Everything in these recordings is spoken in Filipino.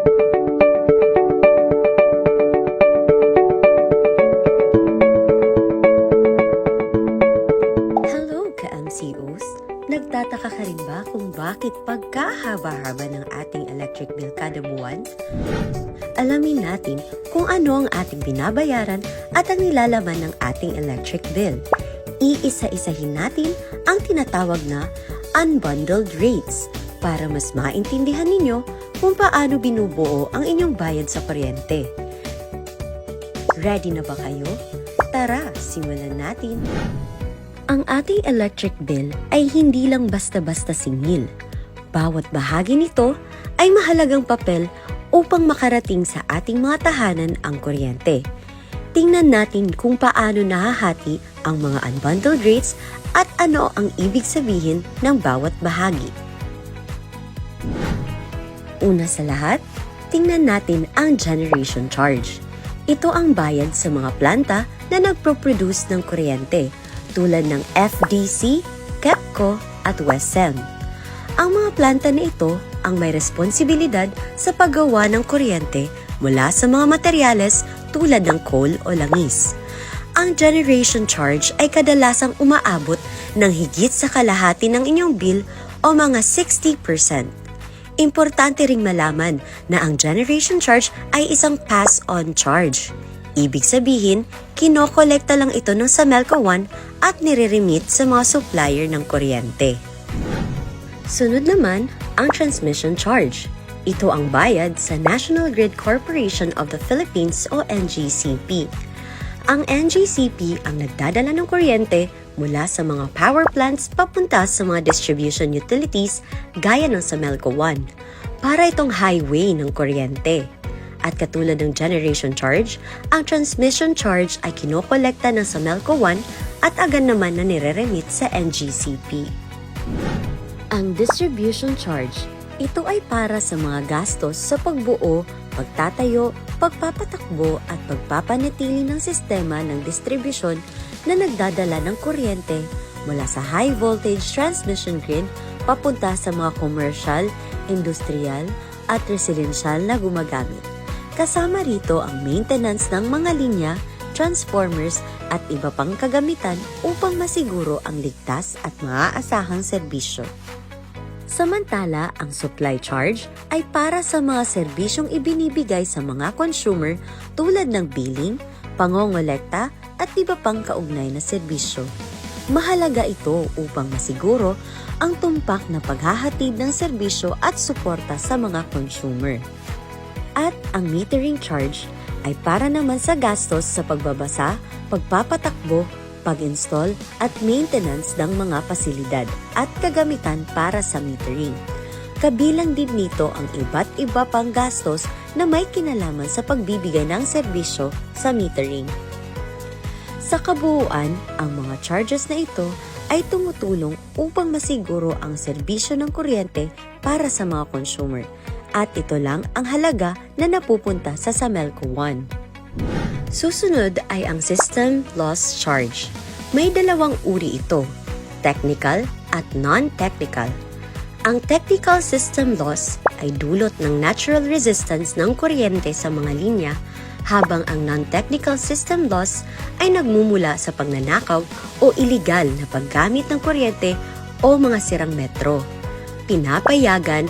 Hello ka-MCOs! Nagtataka ka rin ba kung bakit pagkahaba-haba ng ating electric bill kada buwan? Alamin natin kung ano ang ating binabayaran at ang nilalaman ng ating electric bill. Iisa-isahin natin ang tinatawag na unbundled rates para mas maintindihan ninyo kung paano binubuo ang inyong bayad sa kuryente. Ready na ba kayo? Tara, simulan natin! Ang ating electric bill ay hindi lang basta-basta singil. Bawat bahagi nito ay mahalagang papel upang makarating sa ating mga tahanan ang kuryente. Tingnan natin kung paano nahahati ang mga unbundled rates at ano ang ibig sabihin ng bawat bahagi. Una sa lahat, tingnan natin ang generation charge. Ito ang bayad sa mga planta na nagpo-produce ng kuryente tulad ng FDC, KEPCO at WESM. Ang mga planta na ito ang may responsibilidad sa paggawa ng kuryente mula sa mga materyales tulad ng coal o langis. Ang generation charge ay kadalasang umaabot ng higit sa kalahati ng inyong bill o mga 60%. Importante ring malaman na ang generation charge ay isang pass-on charge. Ibig sabihin, kinokolekta lang ito ng Samelco 1 at nire-remit sa mga supplier ng kuryente. Sunod naman, ang transmission charge. Ito ang bayad sa National Grid Corporation of the Philippines o NGCP. Ang NGCP ang nagdadala ng kuryente mula sa mga power plants papunta sa mga distribution utilities gaya ng Samelco 1 para itong highway ng kuryente. At katulad ng generation charge, ang transmission charge ay kinokolekta ng Samelco 1 at agad naman na nire-remit sa NGCP. Ang distribution charge, ito ay para sa mga gastos sa pagbuo, pagtatayo, pagpapatakbo at pagpapanatili ng sistema ng distribusyon na nagdadala ng kuryente mula sa high voltage transmission grid papunta sa mga commercial, industrial at residential na gumagamit. Kasama rito ang maintenance ng mga linya, transformers at iba pang kagamitan upang masiguro ang ligtas at maaasahang serbisyo. Samantala, ang supply charge ay para sa mga serbisyong ibinibigay sa mga consumer tulad ng billing, pangongolekta at iba pang kaugnay na serbisyo. Mahalaga ito upang masiguro ang tumpak na paghahatid ng serbisyo at suporta sa mga consumer. At ang metering charge ay para naman sa gastos sa pagbabasa, pagpapatakbo, pag-install at maintenance ng mga pasilidad at kagamitan para sa metering. Kabilang din nito ang iba't iba pang gastos na may kinalaman sa pagbibigay ng serbisyo sa metering. Sa kabuuan, ang mga charges na ito ay tumutulong upang masiguro ang serbisyo ng kuryente para sa mga consumer. At ito lang ang halaga na napupunta sa Samelco 1. Susunod ay ang System Loss Charge. May dalawang uri ito, technical at non-technical. Ang technical system loss ay dulot ng natural resistance ng kuryente sa mga linya, habang ang non-technical system loss ay nagmumula sa pagnanakaw o iligal na paggamit ng kuryente o mga sirang metro. Pinapayagan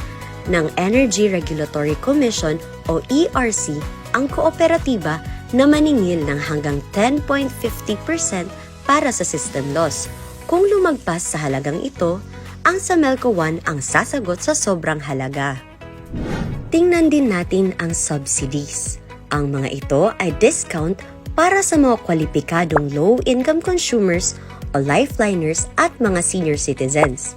ng Energy Regulatory Commission o ERC ang kooperatiba na maningil ng hanggang 10.50% para sa system loss. Kung lumagpas sa halagang ito, ang Samelco 1 ang sasagot sa sobrang halaga. Tingnan din natin ang subsidies. Ang mga ito ay discount para sa mga kwalipikadong low-income consumers o lifeliners at mga senior citizens.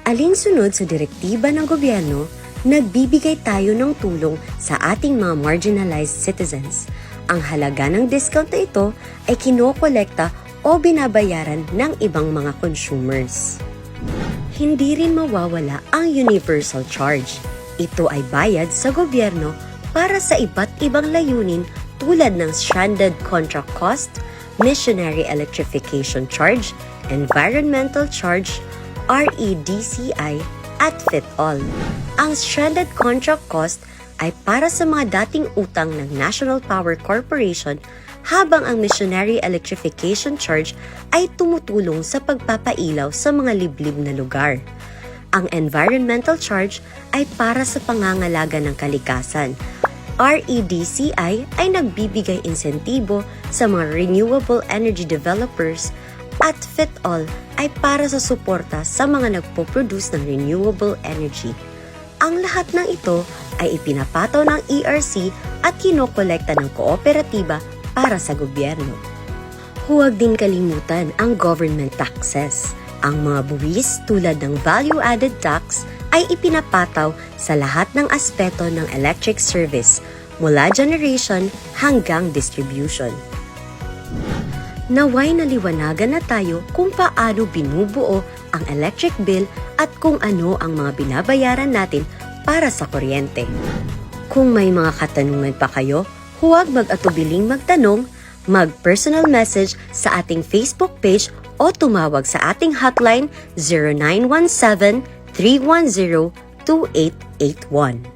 Alinsunod sa direktiba ng gobyerno, nagbibigay tayo ng tulong sa ating mga marginalized citizens. Ang halaga ng discount na ito ay kinokolekta o binabayaran ng ibang mga consumers. Hindi rin mawawala ang universal charge. Ito ay bayad sa gobyerno para sa iba't ibang layunin tulad ng stranded contract cost, missionary electrification charge, environmental charge, REDCI, at FIT-all. Ang stranded contract cost ay para sa mga dating utang ng National Power Corporation, habang ang Missionary Electrification Charge ay tumutulong sa pagpapailaw sa mga liblib na lugar. Ang Environmental Charge ay para sa pangangalaga ng kalikasan. REDCI ay nagbibigay insentibo sa mga renewable energy developers, at FIT-all ay para sa suporta sa mga nagpo-produce ng renewable energy. Ang lahat ng ito ay ipinapataw ng ERC at kinokolekta ng kooperatiba para sa gobyerno. Huwag din kalimutan ang government taxes. Ang mga buwis tulad ng value-added tax ay ipinapataw sa lahat ng aspeto ng electric service, mula generation hanggang distribution. Naway naliwanagan na tayo kung paano binubuo ang electric bill at kung ano ang mga binabayaran natin para sa kuryente. Kung may mga katanungan pa kayo, huwag mag-atubiling magtanong, mag-personal message sa ating Facebook page o tumawag sa ating hotline 0917-310-2881.